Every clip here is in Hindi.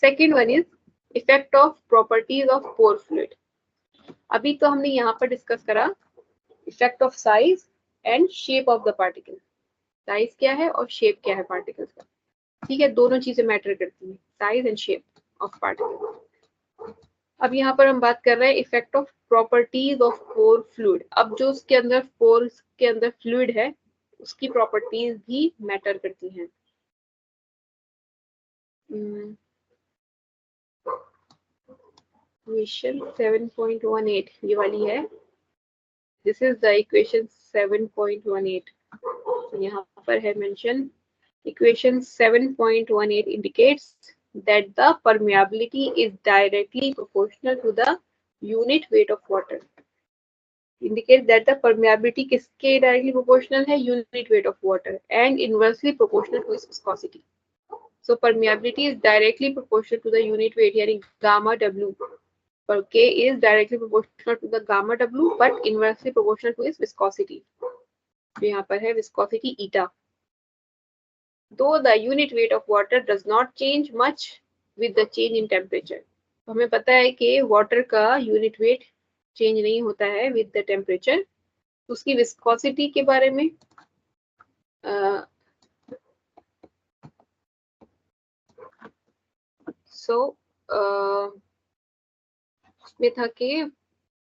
Second one is effect of properties of pore fluid. अभी तो हमने यहाँ पर डिस्कस करा effect of size and shape of the particle. Size क्या है और शेप क्या है पार्टिकल्स का, ठीक है, दोनों चीजें मैटर करती हैं, size and shape of particle. अब यहाँ पर हम बात कर रहे हैं effect of properties of pore fluid. अब जो उसके अंदर पोर्स के अंदर फ्लूइड है उसकी प्रॉपर्टीज भी मैटर करती हैं। इक्वेशन 7.18 ये वाली है, दिस इज द इक्वेशन 7.18। यहाँ पर है mention equation 7.18 indicates that the permeability is directly proportional to the unit weight of water। Indicates that the permeability किसके directly proportional है, unit weight of water and inversely proportional to its viscosity। So permeability is directly proportional to the unit weight, यानी gamma W पर K is directly proportional to the gamma W but inversely proportional to its viscosity। तो यहाँ पर है viscosity eta। Though the unit weight of water does not change much with the change in temperature। तो हमें पता है कि वाटर का यूनिट वेट चेंज नहीं होता है विद द टेम्परेचर। उसकी विस्कोसिटी के बारे में उसमें था कि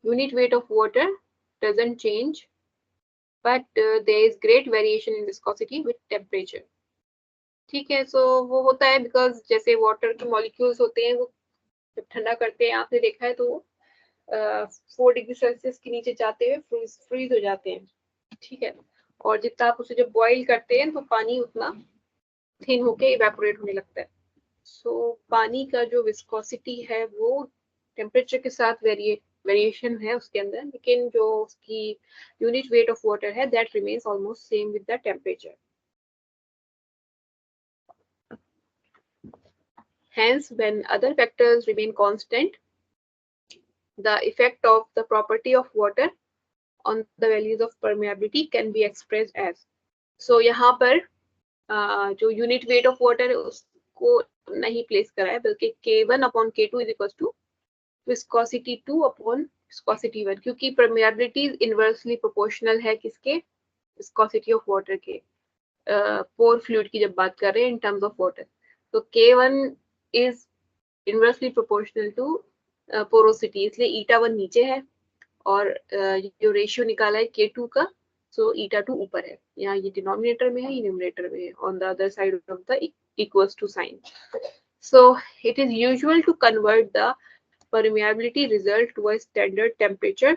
unit weight of water doesn't change but there is great variation in viscosity with temperature. ठीक है, सो वो होता है बिकॉज जैसे वाटर के मॉलिक्यूल्स होते हैं वो जब ठंडा करते हैं, आपने देखा है, तो 4 डिग्री सेल्सियस के नीचे जाते हुए फ्रीज हो जाते हैं। ठीक है, और जितना आप उसे जब बॉईल करते हैं तो पानी उतना थिन होके इवेपोरेट होने लगता है। सो पानी का जो विस्कोसिटी है वो टेम्परेचर के साथ वेरिएशन है उसके अंदर, लेकिन जो उसकी यूनिट वेट ऑफ वाटर है that remains almost same with the temperature. Hence, when other factors remain constant, the effect of the property of water on the values of permeability can be expressed as। So यहाँ पर जो यूनिट वेट ऑफ वाटर है उसको नहीं प्लेस करा है, बल्कि K1 upon K2 is equal to viscosity 2 upon viscosity 1, क्योंकि परमेबिलिटी इनवर्सली प्रोपोर्शनल है किसके, विस्कोसिटी ऑफ वाटर के। पोर फ्लूइड की जब बात कर रहे हैं इन टर्म्स ऑफ वाटर, तो K1 is inversely proportional to porosity, इसलिए ईटा 1 नीचे है और जो रेशियो निकाला है K2 का, सो ईटा 2 ऊपर है। यहाँ ये डिनोमिनेटर में है, ये न्यूमरेटर में है, on the other side of the equals to sign. So it is usual to convert the permeability result to a standard temperature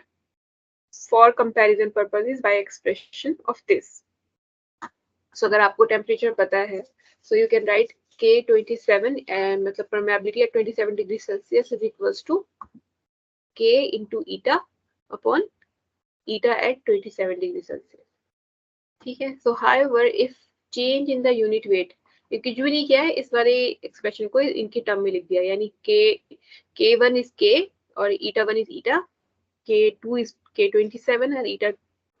for comparison purposes by expression of this। So अगर आपको टेम्परेचर पता है, so you can write K27 मतलब permeability at 27 degree Celsius is equals to K into eta upon eta at 27 degree Celsius। ठीक है, so however if change in the unit weight, क्योंकि यूनिट क्या है, इस वाले एक्सप्रेशन को इनके टर्म में लिख दिया, यानी K1 is K और eta 1 is eta, K2 is K27 और eta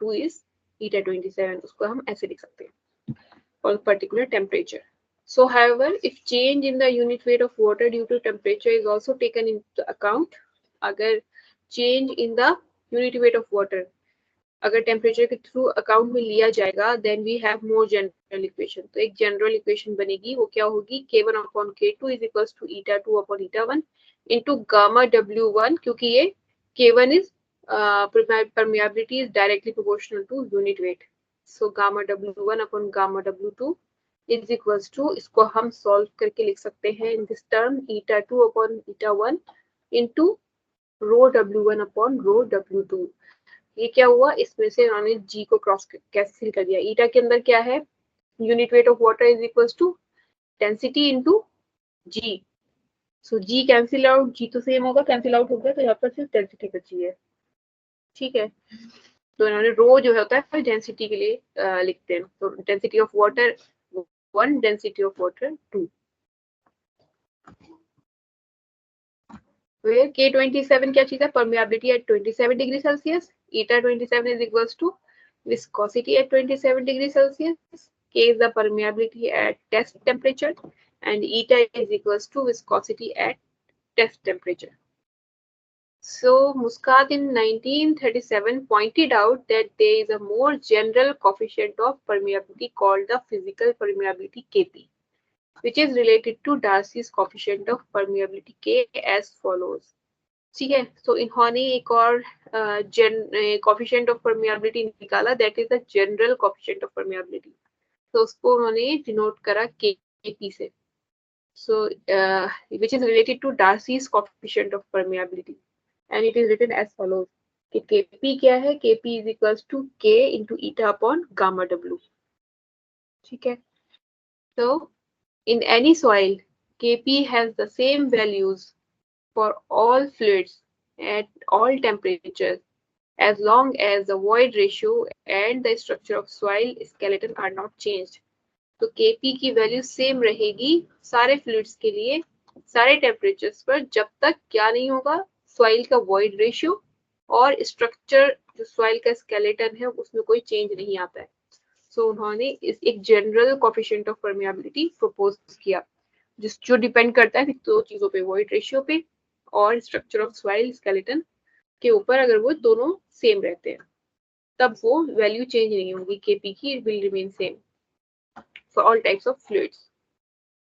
2 is eta 27, उसको हम ऐसे लिख सकते हैं for particular temperature। So however if change in the unit weight of water due to temperature is also taken into account, अगर change in the unit weight of water अगर टेम्परेचर के थ्रू अकाउंट में लिया जाएगा, then we have more general equation. तो एक जनरल इक्वेशन बनेगी, वो क्या होगी, K1 upon K2 is equals to eta 2 upon eta 1 into gamma W1, क्योंकि ये K1 is permeability is directly proportional to unit weight, so gamma W1 upon gamma W2 is equals to, इसको हम सॉल्व करके लिख सकते हैं in this term eta 2 upon eta 1 into rho W1 upon rho W2। ये क्या हुआ, इसमें से उन्होंने जी को क्रॉस कैंसिल कर दिया। ईटा के अंदर क्या है, unit weight of water is equals to density into g, so g cancel out, g तो सेम होगा, कैंसिल आउट हो गया, तो यहाँ पर सिर्फ डेंसिटी बची है। ठीक है, तो इन्होंने रो जो होता है डेंसिटी के लिए लिखते हैं, तो density of water 1, density of water 2। where K27 क्या चीज है, permeability at 27 degree Celsius, eta 27 is equals to viscosity at 27 degree Celsius, K is the permeability at test temperature and eta is equals to viscosity at test temperature. So Muscat in 1937 pointed out that there is a more general coefficient of permeability called the physical permeability Kp, which is related to Darcy's coefficient of permeability K as follows. ठीक है, so इन्होंने एक और coefficient of permeability निकाला, that is the general coefficient of permeability. तो उसको उन्होंने डिनोट करा Kp से, so which is related to Darcy's coefficient of permeability, and it is written as follows कि Kp क्या है, Kp is equals to K into eta upon gamma W. ठीक है, so in any soil Kp has the same values for all fluids at all temperatures as long as the void ratio and the structure of soil skeleton are not changed. तो Kp की वैल्यू सेम रहेगी सारे फ्लूइड्स के लिए सारे टेम्परेचर्स पर जब तक क्या नहीं होगा, सॉइल का वॉइड रेशियो और स्ट्रक्चर जो सॉइल का स्केलेटन है उसमें कोई चेंज नहीं आता है. सो उन्होंने इस एक general coefficient of permeability propose किया जो डिपेंड करता है दो चीजों पे, वॉइड रेशियो पे और स्ट्रक्चर ऑफ सॉइल स्केलेटन के ऊपर. अगर वो दोनों सेम रहते हैं तब वो वैल्यू चेंज नहीं होगी, Kp की will remain same for all types of fluids.